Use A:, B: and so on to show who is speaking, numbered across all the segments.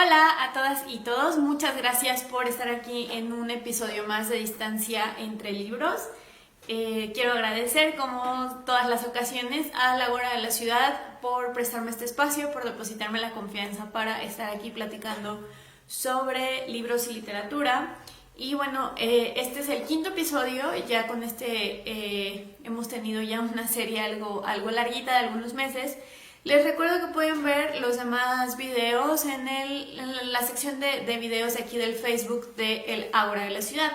A: Hola a todas y todos, muchas gracias por estar aquí en un episodio más de Distancia entre Libros. Quiero agradecer, como todas las ocasiones, a la Ágora de la Ciudad por prestarme este espacio, por depositarme la confianza para estar aquí platicando sobre libros y literatura. Y bueno, este es el quinto episodio, ya con hemos tenido ya una serie algo larguita de algunos meses. Les recuerdo que pueden ver los demás videos en la sección de videos de aquí del Facebook de El Ágora de la Ciudad.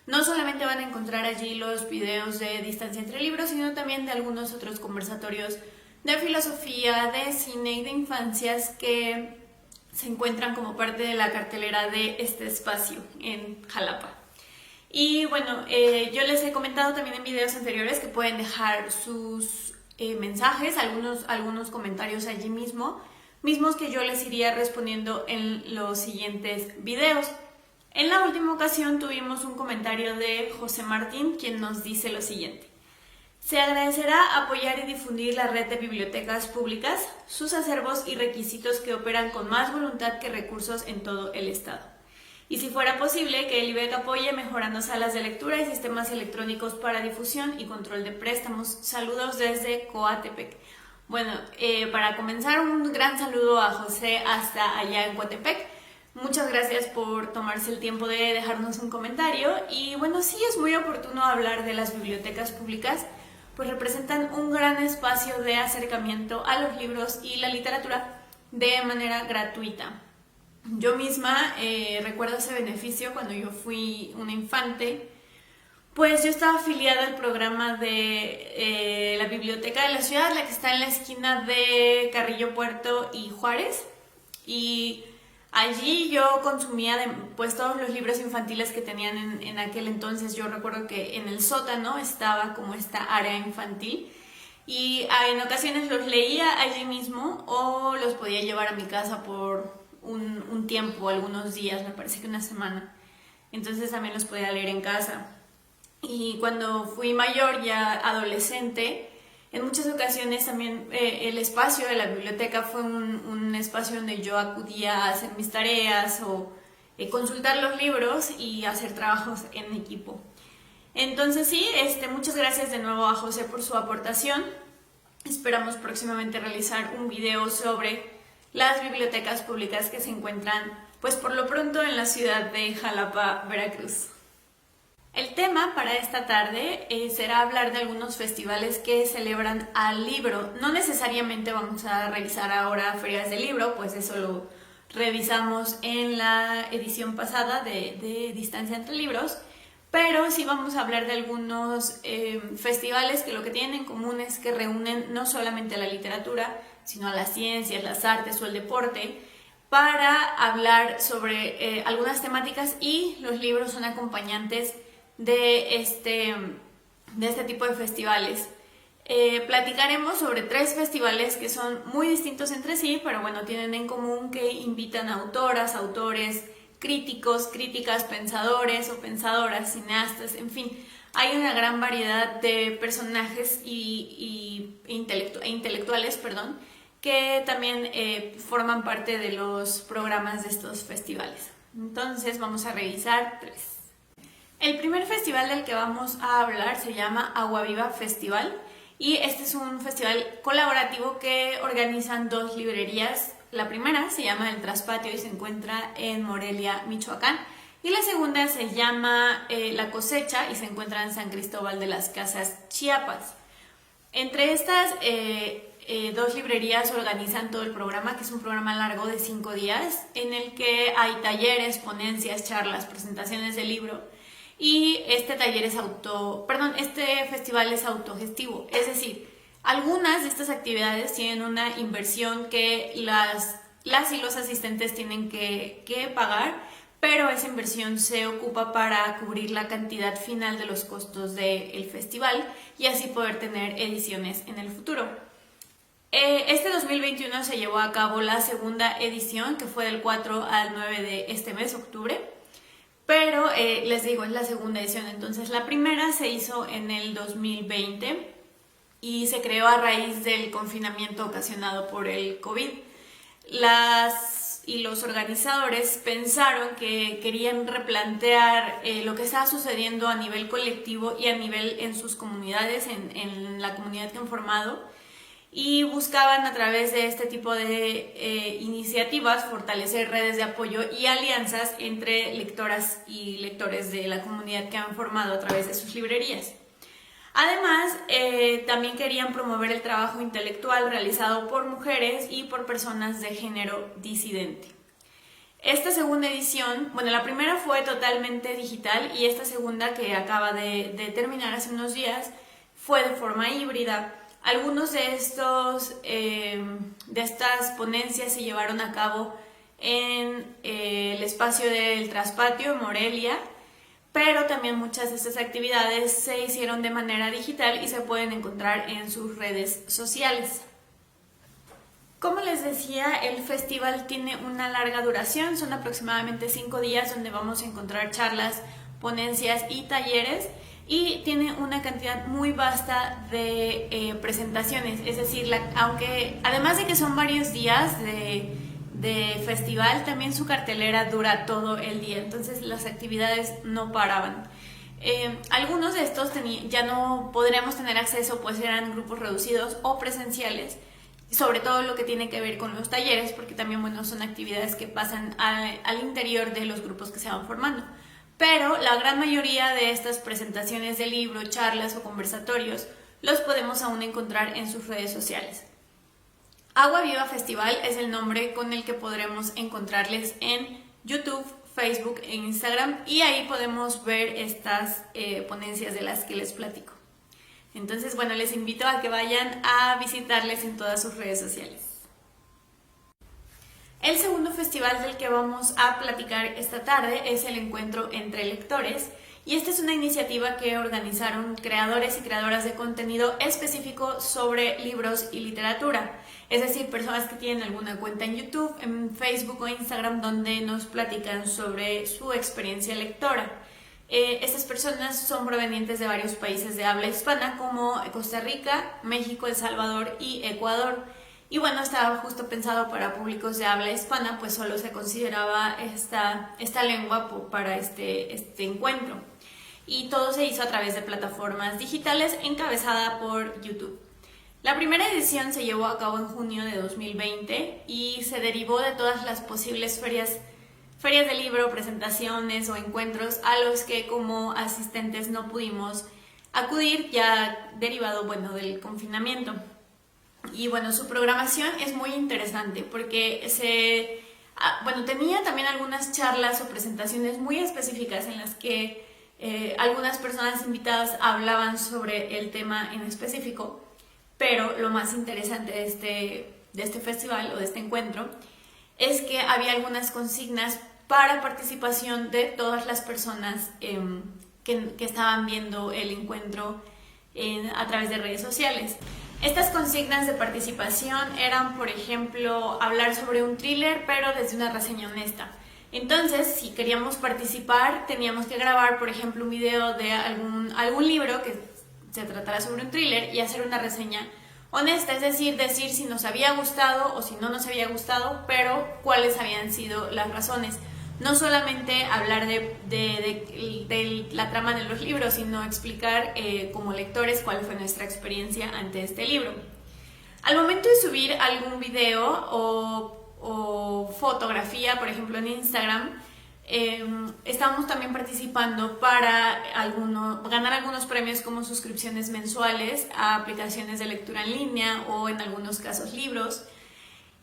A: No solamente van a encontrar allí los videos de Distancia entre Libros, sino también de algunos otros conversatorios de filosofía, de cine y de infancias que se encuentran como parte de la cartelera de este espacio en Jalapa. Y bueno, yo les he comentado también en videos anteriores que pueden dejar sus mensajes, algunos comentarios allí mismos que yo les iría respondiendo en los siguientes videos. En la última ocasión tuvimos un comentario de José Martín, quien nos dice lo siguiente: se agradecerá apoyar y difundir la red de bibliotecas públicas, sus acervos y requisitos que operan con más voluntad que recursos en todo el estado. Y si fuera posible, que el IBEC apoye mejorando salas de lectura y sistemas electrónicos para difusión y control de préstamos. Saludos desde Coatepec. Bueno, para comenzar, un gran saludo a José hasta allá en Coatepec. Muchas gracias por tomarse el tiempo de dejarnos un comentario. Y bueno, sí es muy oportuno hablar de las bibliotecas públicas, pues representan un gran espacio de acercamiento a los libros y la literatura de manera gratuita. Yo misma recuerdo ese beneficio cuando yo fui una infante, pues yo estaba afiliada al programa de la Biblioteca de la Ciudad, la que está en la esquina de Carrillo Puerto y Juárez, y allí yo consumía pues todos los libros infantiles que tenían en aquel entonces. Yo recuerdo que en el sótano estaba como esta área infantil y en ocasiones los leía allí mismo o los podía llevar a mi casa por un tiempo, algunos días, me parece que una semana. Entonces también los podía leer en casa. Y cuando fui mayor, ya adolescente, en muchas ocasiones también el espacio de la biblioteca fue un espacio donde yo acudía a hacer mis tareas o consultar los libros y hacer trabajos en equipo. Entonces sí, muchas gracias de nuevo a José por su aportación. Esperamos próximamente realizar un video sobre las bibliotecas públicas que se encuentran, pues por lo pronto, en la ciudad de Jalapa, Veracruz. El tema para esta tarde será hablar de algunos festivales que celebran al libro. No necesariamente vamos a revisar ahora ferias de libro, pues eso lo revisamos en la edición pasada de Distancia entre Libros, pero sí vamos a hablar de algunos festivales que lo que tienen en común es que reúnen no solamente la literatura, sino a las ciencias, las artes o el deporte, para hablar sobre algunas temáticas, y los libros son acompañantes de este tipo de festivales. Platicaremos sobre 3 festivales que son muy distintos entre sí, pero bueno, tienen en común que invitan a autoras, autores, críticos, críticas, pensadores o pensadoras, cineastas, en fin, hay una gran variedad de personajes e intelectuales, que también forman parte de los programas de estos festivales. Entonces vamos a revisar 3. El primer festival del que vamos a hablar se llama Agua Viva Festival, y este es un festival colaborativo que organizan 2 librerías. La primera se llama El Traspatio y se encuentra en Morelia, Michoacán, y la segunda se llama La Cosecha y se encuentra en San Cristóbal de las Casas, Chiapas. Entre estas 2 librerías organizan todo el programa, que es un programa largo de 5 días, en el que hay talleres, ponencias, charlas, presentaciones de libro. Y este festival es autogestivo, es decir, algunas de estas actividades tienen una inversión que las y los asistentes tienen que pagar, pero esa inversión se ocupa para cubrir la cantidad final de los costos del festival y así poder tener ediciones en el futuro. Este 2021 se llevó a cabo la segunda edición, que fue del 4 al 9 de este mes, octubre. Pero les digo, es la segunda edición. Entonces la primera se hizo en el 2020 y se creó a raíz del confinamiento ocasionado por el COVID. Las y los organizadores pensaron que querían replantear lo que estaba sucediendo a nivel colectivo y a nivel en sus comunidades, en la comunidad que han formado, y buscaban a través de este tipo de iniciativas fortalecer redes de apoyo y alianzas entre lectoras y lectores de la comunidad que han formado a través de sus librerías. Además, también querían promover el trabajo intelectual realizado por mujeres y por personas de género disidente. Esta segunda edición, bueno, la primera fue totalmente digital y esta segunda, que acaba de terminar hace unos días, fue de forma híbrida. Algunos de estas ponencias se llevaron a cabo en el espacio del Traspatio en Morelia, pero también muchas de estas actividades se hicieron de manera digital y se pueden encontrar en sus redes sociales. Como les decía, el festival tiene una larga duración, son aproximadamente 5 días donde vamos a encontrar charlas, ponencias y talleres, y tiene una cantidad muy vasta de presentaciones, es decir, aunque además de que son varios días de festival, también su cartelera dura todo el día, entonces las actividades no paraban. Algunos de estos ya no podríamos tener acceso, pues eran grupos reducidos o presenciales, sobre todo lo que tiene que ver con los talleres, porque también, bueno, son actividades que pasan al interior de los grupos que se van formando. Pero la gran mayoría de estas presentaciones de libro, charlas o conversatorios los podemos aún encontrar en sus redes sociales. Agua Viva Festival es el nombre con el que podremos encontrarles en YouTube, Facebook e Instagram, y ahí podemos ver estas ponencias de las que les platico. Entonces, bueno, les invito a que vayan a visitarles en todas sus redes sociales. El segundo festival del que vamos a platicar esta tarde es el Encuentro entre Lectores, y esta es una iniciativa que organizaron creadores y creadoras de contenido específico sobre libros y literatura, es decir, personas que tienen alguna cuenta en YouTube, en Facebook o Instagram donde nos platican sobre su experiencia lectora. Estas personas son provenientes de varios países de habla hispana como Costa Rica, México, El Salvador y Ecuador. Y bueno, estaba justo pensado para públicos de habla hispana, pues solo se consideraba esta lengua para este encuentro. Y todo se hizo a través de plataformas digitales encabezada por YouTube. La primera edición se llevó a cabo en junio de 2020 y se derivó de todas las posibles ferias de libro, presentaciones o encuentros a los que como asistentes no pudimos acudir, ya derivado, bueno, del confinamiento. Y bueno, su programación es muy interesante porque tenía también algunas charlas o presentaciones muy específicas en las que algunas personas invitadas hablaban sobre el tema en específico, pero lo más interesante de este festival o de este encuentro es que había algunas consignas para participación de todas las personas que estaban viendo el encuentro a través de redes sociales. Estas consignas de participación eran, por ejemplo, hablar sobre un thriller, pero desde una reseña honesta. Entonces, si queríamos participar, teníamos que grabar, por ejemplo, un video de algún libro que se tratara sobre un thriller y hacer una reseña honesta, es decir si nos había gustado o si no nos había gustado, pero cuáles habían sido las razones. No solamente hablar de la trama de los libros, sino explicar como lectores cuál fue nuestra experiencia ante este libro. Al momento de subir algún video o fotografía, por ejemplo en Instagram, estamos también participando para ganar algunos premios como suscripciones mensuales a aplicaciones de lectura en línea o en algunos casos libros.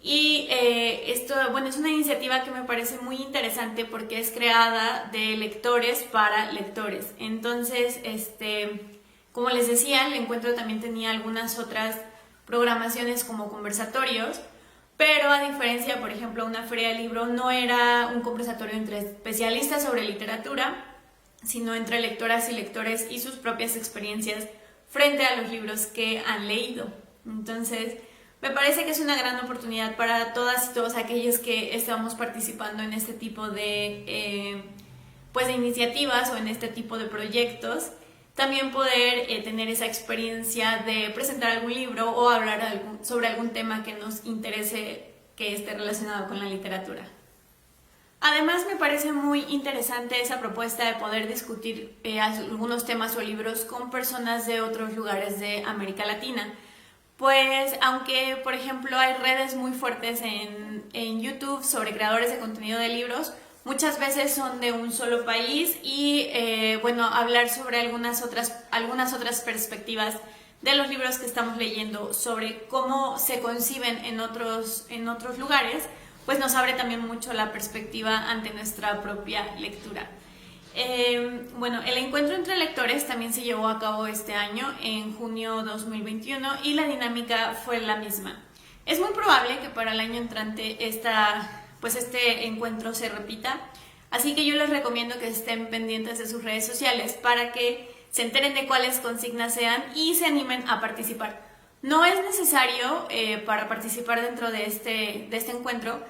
A: Y esto, bueno, es una iniciativa que me parece muy interesante porque es creada de lectores para lectores. Entonces, como les decía, el encuentro también tenía algunas otras programaciones como conversatorios, pero a diferencia, por ejemplo, una feria de libro no era un conversatorio entre especialistas sobre literatura, sino entre lectoras y lectores y sus propias experiencias frente a los libros que han leído. Entonces, me parece que es una gran oportunidad para todas y todos aquellos que estamos participando en este tipo de iniciativas o en este tipo de proyectos, también poder tener esa experiencia de presentar algún libro o hablar sobre algún tema que nos interese que esté relacionado con la literatura. Además, me parece muy interesante esa propuesta de poder discutir algunos temas o libros con personas de otros lugares de América Latina. Pues aunque, por ejemplo, hay redes muy fuertes en YouTube sobre creadores de contenido de libros, muchas veces son de un solo país y, hablar sobre algunas otras perspectivas de los libros que estamos leyendo, sobre cómo se conciben en otros lugares, pues nos abre también mucho la perspectiva ante nuestra propia lectura. El encuentro entre lectores también se llevó a cabo este año, en junio 2021, y la dinámica fue la misma. Es muy probable que para el año entrante este encuentro se repita, así que yo les recomiendo que estén pendientes de sus redes sociales para que se enteren de cuáles consignas sean y se animen a participar. No es necesario para participar dentro de este encuentro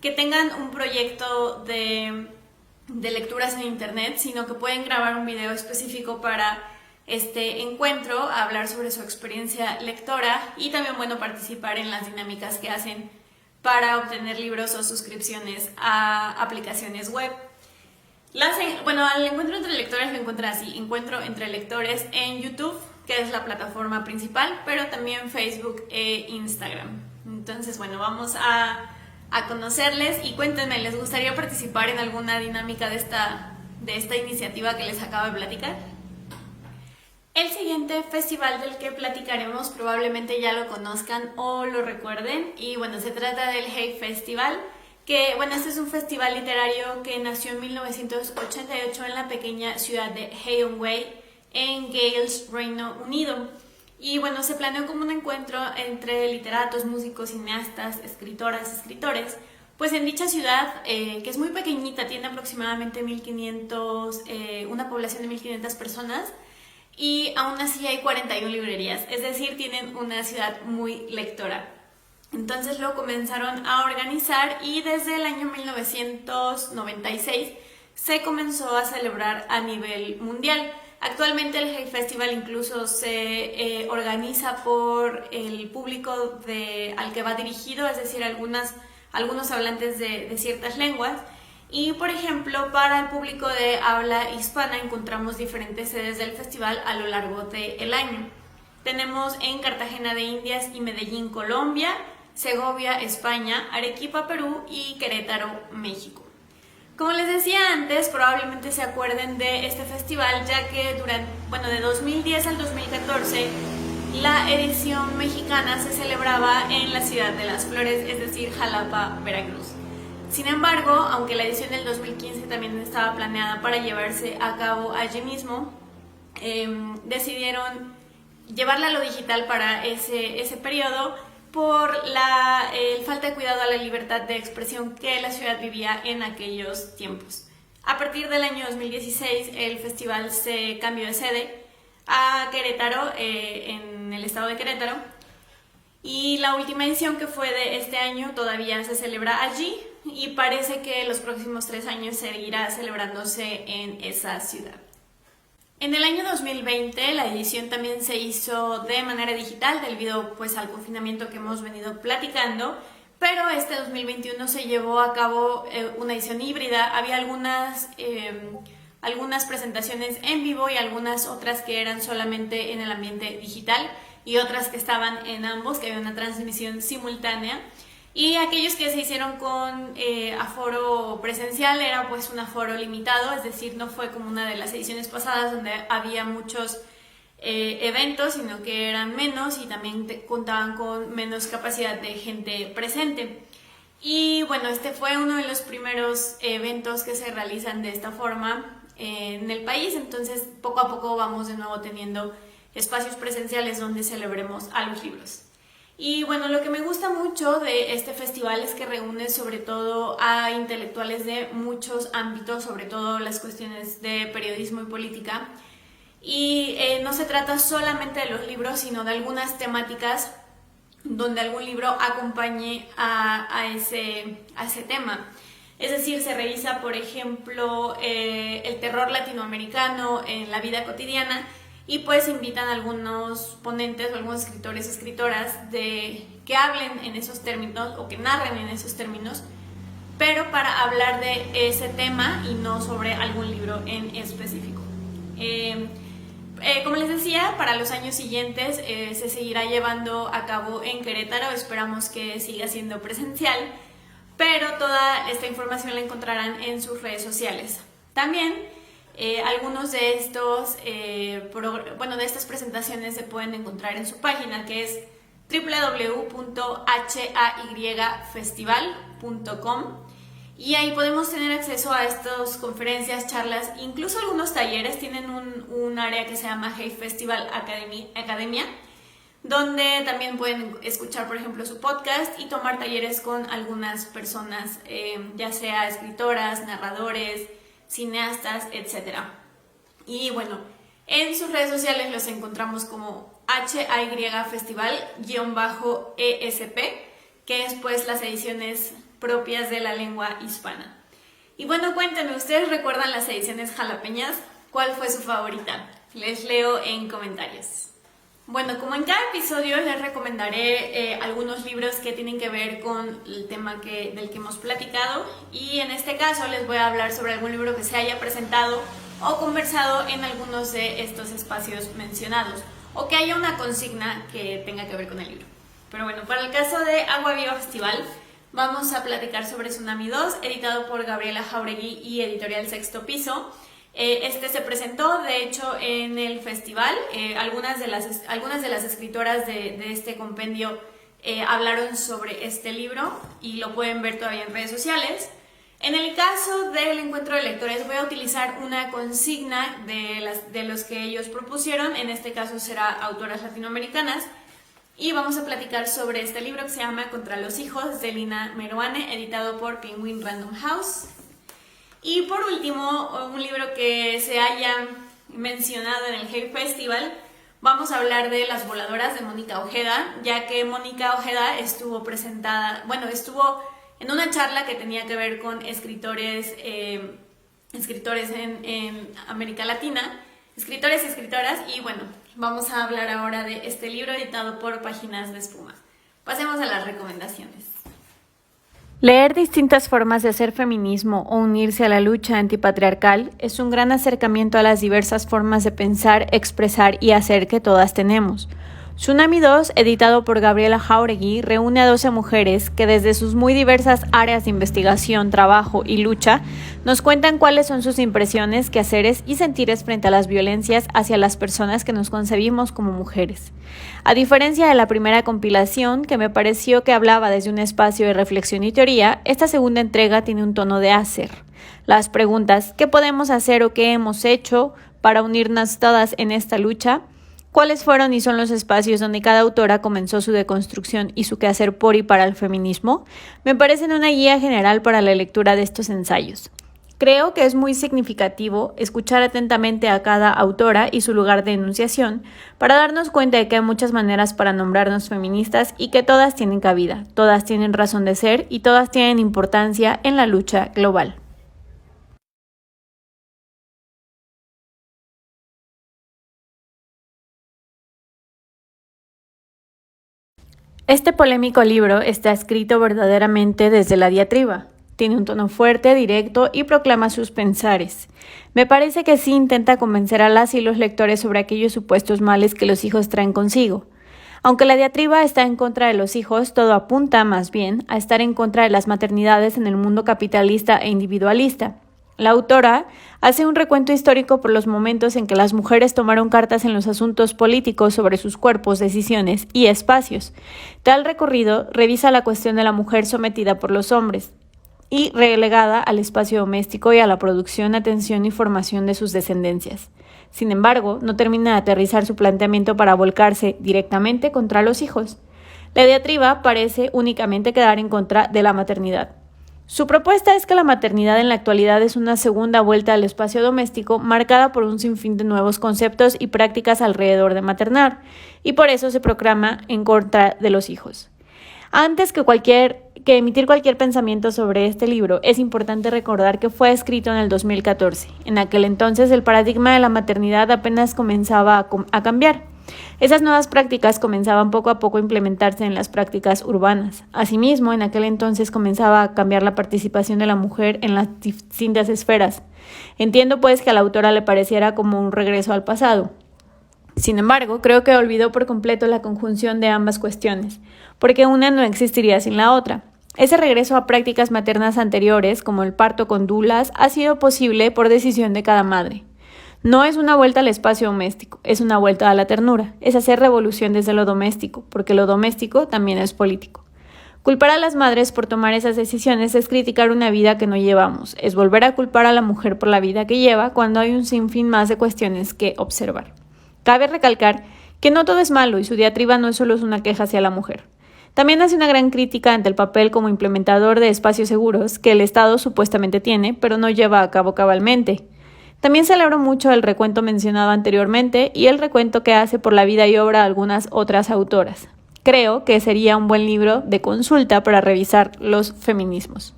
A: que tengan un proyecto de lecturas en internet, sino que pueden grabar un video específico para este encuentro, hablar sobre su experiencia lectora y también participar en las dinámicas que hacen para obtener libros o suscripciones a aplicaciones web. Al encuentro entre lectores lo encuentran así: Encuentro entre lectores en YouTube, que es la plataforma principal, pero también Facebook e Instagram. Entonces, vamos a conocerles y cuéntenme, ¿les gustaría participar en alguna dinámica de esta iniciativa que les acabo de platicar? El siguiente festival del que platicaremos probablemente ya lo conozcan o lo recuerden, y se trata del Hay Festival, que este es un festival literario que nació en 1988 en la pequeña ciudad de Hay-on-Wye, en Gales, Reino Unido. Y se planeó como un encuentro entre literatos, músicos, cineastas, escritoras, escritores, pues en dicha ciudad, que es muy pequeñita, tiene aproximadamente una población de 1.500 personas, y aún así hay 41 librerías, es decir, tienen una ciudad muy lectora. Entonces lo comenzaron a organizar y desde el año 1996 se comenzó a celebrar a nivel mundial. Actualmente el Hay Festival incluso se organiza por el público al que va dirigido, es decir, algunos hablantes de ciertas lenguas. Y, por ejemplo, para el público de habla hispana encontramos diferentes sedes del festival a lo largo del año. Tenemos en Cartagena de Indias y Medellín, Colombia, Segovia, España, Arequipa, Perú y Querétaro, México. Como les decía antes, probablemente se acuerden de este festival, ya que de 2010 al 2014 la edición mexicana se celebraba en la ciudad de Las Flores, es decir, Jalapa, Veracruz. Sin embargo, aunque la edición del 2015 también estaba planeada para llevarse a cabo allí mismo, decidieron llevarla a lo digital para ese periodo por el falta de cuidado a la libertad de expresión que la ciudad vivía en aquellos tiempos. A partir del año 2016, el festival se cambió de sede a Querétaro, en el estado de Querétaro, y la última edición, que fue de este año, todavía se celebra allí y parece que los próximos 3 años seguirá celebrándose en esa ciudad. En el año 2020 la edición también se hizo de manera digital debido al confinamiento que hemos venido platicando, pero este 2021 se llevó a cabo una edición híbrida. Había algunas presentaciones en vivo y algunas otras que eran solamente en el ambiente digital y otras que estaban en ambos, que había una transmisión simultánea. Y aquellos que se hicieron con aforo presencial era un aforo limitado, es decir, no fue como una de las ediciones pasadas donde había muchos eventos, sino que eran menos y también contaban con menos capacidad de gente presente. Y este fue uno de los primeros eventos que se realizan de esta forma en el país, entonces poco a poco vamos de nuevo teniendo espacios presenciales donde celebremos a los libros. Y lo que me gusta mucho de este festival es que reúne sobre todo a intelectuales de muchos ámbitos, sobre todo las cuestiones de periodismo y política. Y no se trata solamente de los libros, sino de algunas temáticas donde algún libro acompañe a ese tema. Es decir, se revisa, por ejemplo, el terror latinoamericano en la vida cotidiana, y pues invitan a algunos ponentes o algunos escritores o escritoras que hablen en esos términos o que narren en esos términos, pero para hablar de ese tema y no sobre algún libro en específico. Como les decía, para los años siguientes se seguirá llevando a cabo en Querétaro, esperamos que siga siendo presencial, pero toda esta información la encontrarán en sus redes sociales. También algunos de de estas presentaciones se pueden encontrar en su página, que es www.hayfestival.com, y ahí podemos tener acceso a estas conferencias, charlas, incluso algunos talleres. Tienen un área que se llama Hay Festival Academia, donde también pueden escuchar, por ejemplo, su podcast y tomar talleres con algunas personas, ya sea escritoras, narradores, cineastas, etc. Y bueno, en sus redes sociales los encontramos como HAY-Festival-ESP, que es pues las ediciones propias de la lengua hispana. Y bueno, cuéntenme, ¿ustedes recuerdan las ediciones jalapeñas? ¿Cuál fue su favorita? Les leo en comentarios. Bueno, como en cada episodio les recomendaré algunos libros que tienen que ver con el tema del que hemos platicado, y en este caso les voy a hablar sobre algún libro que se haya presentado o conversado en algunos de estos espacios mencionados, o que haya una consigna que tenga que ver con el libro. Pero bueno, para el caso de Agua Viva Festival, vamos a platicar sobre Tsunami 2, editado por Gabriela Jáuregui y Editorial Sexto Piso. Este se presentó, de hecho, en el festival. Algunas de las escritoras de este compendio hablaron sobre este libro y lo pueden ver todavía en redes sociales. En el caso del encuentro de lectores voy a utilizar una consigna de los que ellos propusieron. En este caso será autoras latinoamericanas, y vamos a platicar sobre este libro que se llama Contra los hijos, de Lina Meruane, editado por Penguin Random House. Y por último, un libro que se haya mencionado en el Hay Festival, vamos a hablar de Las voladoras, de Mónica Ojeda, ya que Mónica Ojeda estuvo en una charla que tenía que ver con escritores en América Latina, escritores y escritoras, y bueno, vamos a hablar ahora de este libro editado por Páginas de Espuma. Pasemos a las recomendaciones.
B: Leer distintas formas de hacer feminismo o unirse a la lucha antipatriarcal es un gran acercamiento a las diversas formas de pensar, expresar y hacer que todas tenemos. Tsunami 2, editado por Gabriela Jáuregui, reúne a 12 mujeres que desde sus muy diversas áreas de investigación, trabajo y lucha nos cuentan cuáles son sus impresiones, quehaceres y sentires frente a las violencias hacia las personas que nos concebimos como mujeres. A diferencia de la primera compilación, que me pareció que hablaba desde un espacio de reflexión y teoría, esta segunda entrega tiene un tono de hacer. Las preguntas ¿qué podemos hacer o qué hemos hecho para unirnos todas en esta lucha? ¿Cuáles fueron y son los espacios donde cada autora comenzó su deconstrucción y su quehacer por y para el feminismo? Me parecen una guía general para la lectura de estos ensayos. Creo que es muy significativo escuchar atentamente a cada autora y su lugar de enunciación para darnos cuenta de que hay muchas maneras para nombrarnos feministas y que todas tienen cabida, todas tienen razón de ser y todas tienen importancia en la lucha global. Este polémico libro está escrito verdaderamente desde la diatriba. Tiene un tono fuerte, directo y proclama sus pensares. Me parece que sí intenta convencer a las y los lectores sobre aquellos supuestos males que los hijos traen consigo. Aunque la diatriba está en contra de los hijos, todo apunta, más bien, a estar en contra de las maternidades en el mundo capitalista e individualista. La autora hace un recuento histórico por los momentos en que las mujeres tomaron cartas en los asuntos políticos sobre sus cuerpos, decisiones y espacios. Tal recorrido revisa la cuestión de la mujer sometida por los hombres y relegada al espacio doméstico y a la producción, atención y formación de sus descendencias. Sin embargo, no termina de aterrizar su planteamiento para volcarse directamente contra los hijos. La diatriba parece únicamente quedar en contra de la maternidad. Su propuesta es que la maternidad en la actualidad es una segunda vuelta al espacio doméstico marcada por un sinfín de nuevos conceptos y prácticas alrededor de maternar, y por eso se proclama en contra de los hijos. Antes que cualquier que emitir cualquier pensamiento sobre este libro, es importante recordar que fue escrito en el 2014. En aquel entonces el paradigma de la maternidad apenas comenzaba a cambiar. Esas nuevas prácticas comenzaban poco a poco a implementarse en las prácticas urbanas. Asimismo, en aquel entonces comenzaba a cambiar la participación de la mujer en las distintas esferas. Entiendo pues que a la autora le pareciera como un regreso al pasado. Sin embargo, creo que olvidó por completo la conjunción de ambas cuestiones, porque una no existiría sin la otra. Ese regreso a prácticas maternas anteriores, como el parto con dulas, ha sido posible por decisión de cada madre. No es una vuelta al espacio doméstico, es una vuelta a la ternura, es hacer revolución desde lo doméstico, porque lo doméstico también es político. Culpar a las madres por tomar esas decisiones es criticar una vida que no llevamos, es volver a culpar a la mujer por la vida que lleva cuando hay un sinfín más de cuestiones que observar. Cabe recalcar que no todo es malo y su diatriba no es solo una queja hacia la mujer. También hace una gran crítica ante el papel como implementador de espacios seguros que el Estado supuestamente tiene, pero no lleva a cabo cabalmente. También celebro mucho el recuento mencionado anteriormente y el recuento que hace por la vida y obra de algunas otras autoras. Creo que sería un buen libro de consulta para revisar los feminismos.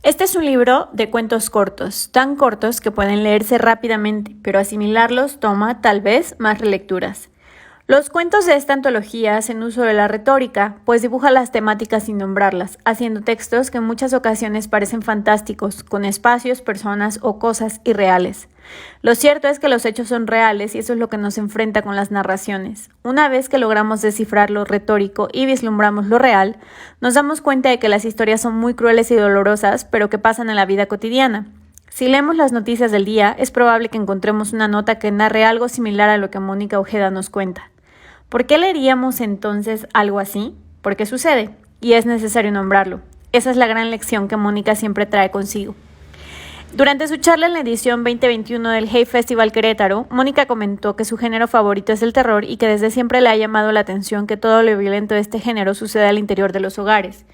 B: Este es un libro de cuentos cortos, tan cortos que pueden leerse rápidamente, pero asimilarlos toma, tal vez, más relecturas. Los cuentos de esta antología hacen uso de la retórica, pues dibuja las temáticas sin nombrarlas, haciendo textos que en muchas ocasiones parecen fantásticos, con espacios, personas o cosas irreales. Lo cierto es que los hechos son reales y eso es lo que nos enfrenta con las narraciones. Una vez que logramos descifrar lo retórico y vislumbramos lo real, nos damos cuenta de que las historias son muy crueles y dolorosas, pero que pasan en la vida cotidiana. Si leemos las noticias del día, es probable que encontremos una nota que narre algo similar a lo que Mónica Ojeda nos cuenta. ¿Por qué leeríamos entonces algo así? Porque sucede, y es necesario nombrarlo. Esa es la gran lección que Mónica siempre trae consigo. Durante su charla en la edición 2021 del Hey Festival Querétaro, Mónica comentó que su género favorito es el terror y que desde siempre le ha llamado la atención que todo lo violento de este género sucede al interior de los hogares.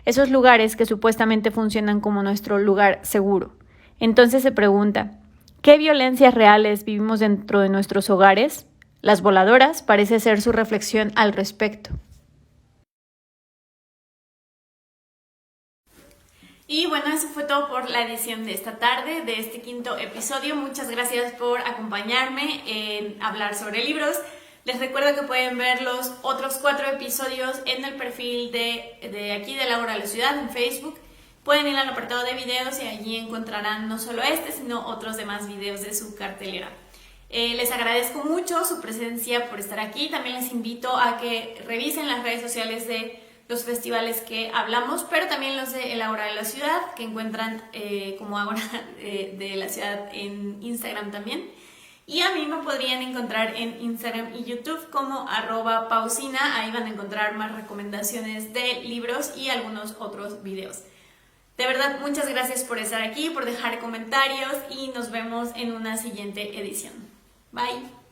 B: Esos lugares que supuestamente funcionan como nuestro lugar seguro. Entonces se pregunta, ¿qué violencias reales vivimos dentro de nuestros hogares? Las voladoras parece ser su reflexión al respecto.
A: Y bueno, eso fue todo por la edición de esta tarde, de este quinto episodio. Muchas gracias por acompañarme en hablar sobre libros. Les recuerdo que pueden ver los otros 4 episodios en el perfil de aquí de La Hora de la Ciudad en Facebook. Pueden ir al apartado de videos y allí encontrarán no solo este, sino otros demás videos de su cartelera. Les agradezco mucho su presencia por estar aquí. También les invito a que revisen las redes sociales de los festivales que hablamos, pero también los de El Ágora de la Ciudad, que encuentran como Ágora de la Ciudad en Instagram también. Y a mí me podrían encontrar en Instagram y YouTube como @pausina. Ahí van a encontrar más recomendaciones de libros y algunos otros videos. De verdad, muchas gracias por estar aquí, por dejar comentarios y nos vemos en una siguiente edición. Bye.